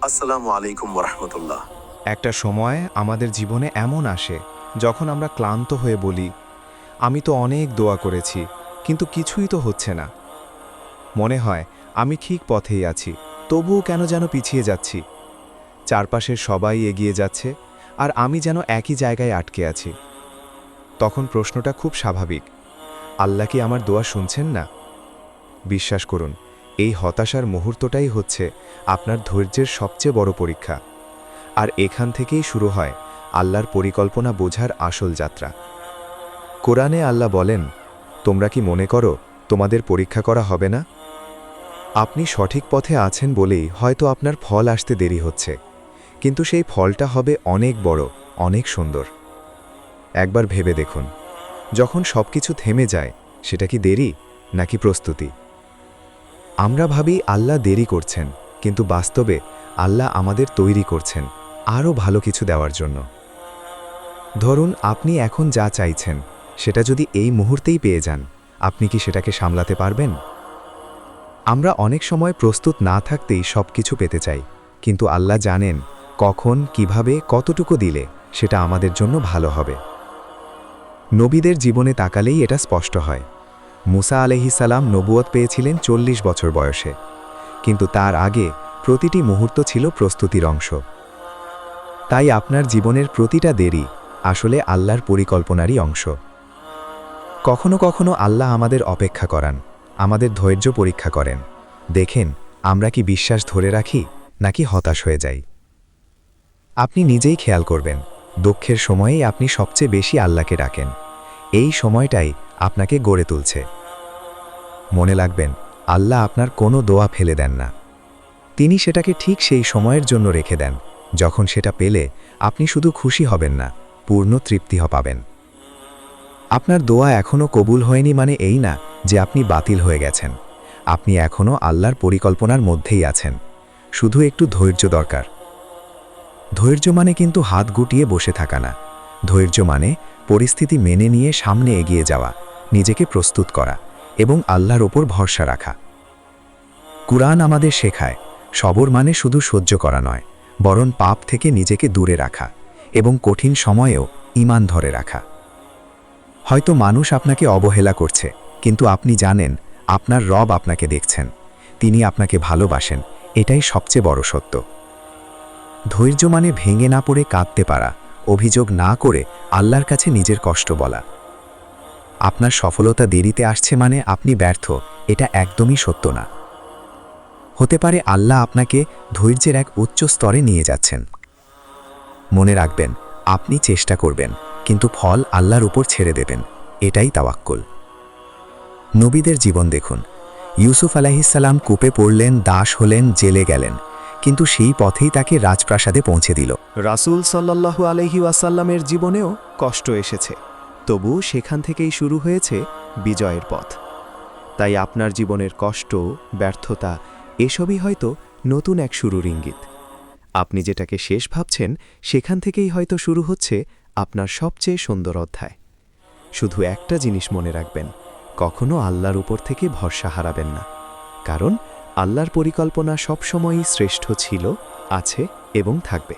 আসসালামু আলাইকুম ওরহমতুল্লাহ। একটা সময় আমাদের জীবনে এমন আসে যখন আমরা ক্লান্ত হয়ে বলি, আমি তো অনেক দোয়া করেছি, কিন্তু কিছুই তো হচ্ছে না। মনে হয় আমি ঠিক পথেই আছি, তবুও কেন যেন পিছিয়ে যাচ্ছি। চারপাশের সবাই এগিয়ে যাচ্ছে, আর আমি যেন একই জায়গায় আটকে আছি। তখন প্রশ্নটা খুব স্বাভাবিক, আল্লাহ কি আমার দোয়া শুনছেন না? বিশ্বাস করুন, এই হতাশার মুহূর্তটাই হচ্ছে আপনার ধৈর্যের সবচেয়ে বড় পরীক্ষা। আর এখান থেকেই শুরু হয় আল্লাহর পরিকল্পনা বোঝার আসল যাত্রা। কোরআনে আল্লাহ বলেন, তোমরা কি মনে করো তোমাদের পরীক্ষা করা হবে না? আপনি সঠিক পথে আছেন বলেই হয়তো আপনার ফল আসতে দেরি হচ্ছে, কিন্তু সেই ফলটা হবে অনেক বড়, অনেক সুন্দর। একবার ভেবে দেখুন, যখন সবকিছু থেমে যায়, সেটা কি দেরি নাকি প্রস্তুতি? আমরা ভাবি আল্লাহ দেরি করছেন, কিন্তু বাস্তবে আল্লাহ আমাদের তৈরি করছেন আরও ভালো কিছু দেওয়ার জন্য। ধরুন আপনি এখন যা চাইছেন, সেটা যদি এই মুহূর্তেই পেয়ে যান, আপনি কি সেটাকে সামলাতে পারবেন? আমরা অনেক সময় প্রস্তুত না থাকতেই সব কিছু পেতে চাই, কিন্তু আল্লাহ জানেন কখন, কিভাবে, কতটুকু দিলে সেটা আমাদের জন্য ভালো হবে। নবীদের জীবনে তাকালেই এটা স্পষ্ট হয়। মুসা আলাইহিস সালাম নবুয়ত পেয়েছিলেন 40 বছর বয়সে, কিন্তু তার আগে প্রতিটি মুহূর্ত ছিল প্রস্তুতির অংশ। তাই আপনার জীবনের প্রতিটা দেরি আসলে আল্লাহর পরিকল্পনারই অংশ। কখনো কখনো আল্লাহ আমাদের অপেক্ষা করান, আমাদের ধৈর্য পরীক্ষা করেন, দেখেন আমরা কি বিশ্বাস ধরে রাখি নাকি হতাশ হয়ে যাই। আপনি নিজেই খেয়াল করবেন, দুঃখের সময়েই আপনি সবচেয়ে বেশি আল্লাহকে ডাকেন। এই সময়টাই আপনাকে গড়ে তুলছে। মনে রাখবেন, আল্লাহ আপনার কোনো দোয়া ফেলে দেন না। তিনি সেটাকে ঠিক সেই সময়ের জন্য রেখে দেন, যখন সেটা পেলে আপনি শুধু খুশি হবেন না, পূর্ণ তৃপ্তি পাবেন। আপনার দোয়া এখনও কবুল হয়নি মানে এই না যে আপনি বাতিল হয়ে গেছেন। আপনি এখনও আল্লাহর পরিকল্পনার মধ্যেই আছেন, শুধু একটু ধৈর্য দরকার। ধৈর্য মানে কিন্তু হাত গুটিয়ে বসে থাকা না। ধৈর্য মানে পরিস্থিতি মেনে নিয়ে সামনে এগিয়ে যাওয়া, নিজেকে প্রস্তুত করা এবং আল্লাহর ওপর ভরসা রাখা। কুরআন আমাদের শেখায়, সবর মানে শুধু সহ্য করা নয়, বরং পাপ থেকে নিজেকে দূরে রাখা এবং কঠিন সময়েও ঈমান ধরে রাখা। হয়তো মানুষ আপনাকে অবহেলা করছে, কিন্তু আপনি জানেন আপনার রব আপনাকে দেখছেন, তিনি আপনাকে ভালোবাসেন, এটাই সবচেয়ে বড় সত্য। ধৈর্য মানে ভেঙে না পড়ে কাঁদতে পারা, অভিযোগ না করে আল্লাহর কাছে নিজের কষ্ট বলা। আপনার সফলতা দেরিতে আসছে মানে আপনি ব্যর্থ, এটা একদমই সত্য না। হতে পারে আল্লাহ আপনাকে ধৈর্যের এক উচ্চ স্তরে নিয়ে যাচ্ছেন। মনে রাখবেন, আপনি চেষ্টা করবেন, কিন্তু ফল আল্লাহর উপর ছেড়ে দেবেন, এটাই তাওয়াক্কুল। নবীদের জীবন দেখুন। ইউসুফ আলাইহিস সালাম কূপে পড়লেন, দাস হলেন, জেলে গেলেন, কিন্তু সেই পথেই তাকে রাজপ্রাসাদে পৌঁছে দিল। রাসূল সাল্লাল্লাহু আলাইহি ওয়াসাল্লামের জীবনেও কষ্ট এসেছে, তবু সেখান থেকেই শুরু হয়েছে বিজয়ের পথ। তাই আপনার জীবনের কষ্ট, ব্যর্থতা এসবই হয়তো নতুন এক শুরুর ইঙ্গিত। আপনি যেটাকে শেষ ভাবছেন, সেখান থেকেই হয়তো শুরু হচ্ছে আপনার সবচেয়ে সুন্দর অধ্যায়। শুধু একটা জিনিস মনে রাখবেন, কখনো আল্লাহর উপর থেকে ভরসা হারাবেন না, কারণ আল্লাহর পরিকল্পনা সবসময়ই শ্রেষ্ঠ ছিল, আছে এবং থাকবে।